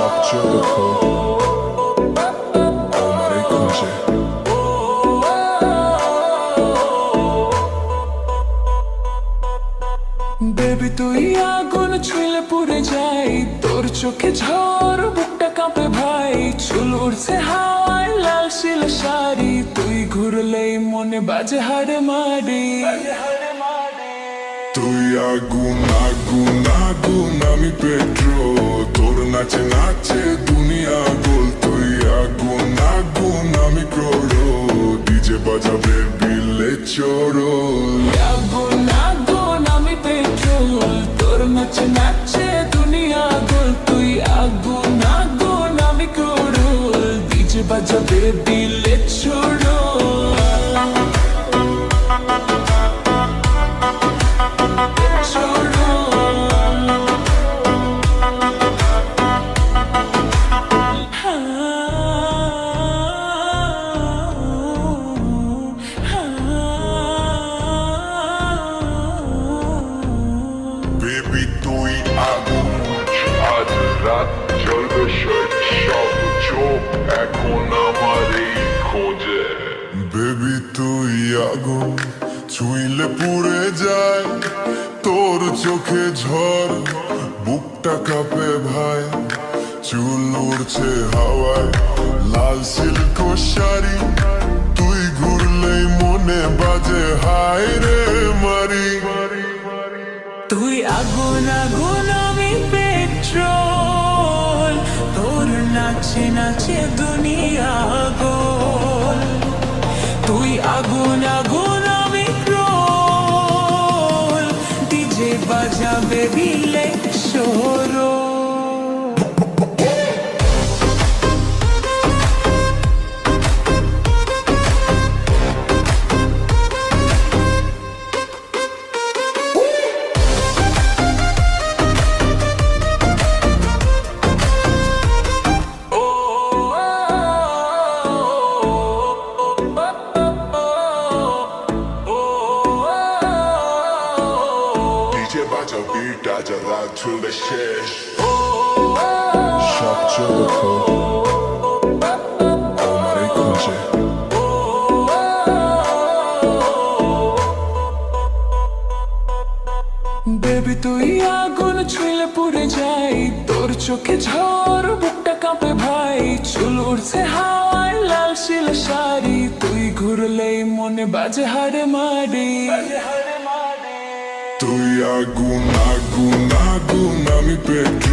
Jericho আমারই খুঁজে baby তুই আগুন ছুঁলে পুড়ে যাই, তোর চোখে ঝড় বুকটা কাঁপে ভাই, চুল উড়ছে হাওয়ায় লাল শিল শাড়ি, তুই ঘুরলেই মনে বাজে হাড়ে মারি। তুই আগুন আগুন আগুন আমি পেট্রোল, তোর নাচে নাচে দুনিয়া গোল। তুই আগুন আগুন আমি ক্রোড়ো, ডিজে বাজাবে বিলে চোরো। আগুন আগুন আমি পেট্রোল, তোর নাচে নাচে দুনিয়া গোল। তুই আগুন আগুন আমি ক্রোড়, ডিজে বাজাবে দিলে ছোড়ো। বেবি তুই আগুন, আজ রাত জ্বলবে সব চোখ এখন আমার এই খোঁজে। বেবি তুই আগুন ছুঁইলে পুড়ে যায়, তোর চোখে ঝড় বুকটা কাঁপে ভাই, চুল উড়ছে হাওয়ায় লাল সিল্ক শাড়ি, তুই ঘুরলেই মনে বাজে হায় রে মারি। তুই আগুন আগুন আমি পেট্রোল, তোর নাচে নাচে দুনিয়া গোল। তুই আগুন আগুন আমি ক্রোল, ডিজে বাজাবে বিলে শোরো। রাত চলবে শেষ, সব Jericho আমারই খুঁজে। বেবি তুই আগুন ছুঁলে পুড়ে যাই, তোর চোখে ঝড় বুকটা কাঁপে ভাই, চুল উড়ছে হাওয়ায় লাল শিল শাড়ি, তুই ঘুরলেই মনে বাজে হাড়ে মারি। তুই আগুন আগুন আগুন আমি পেট্রোল।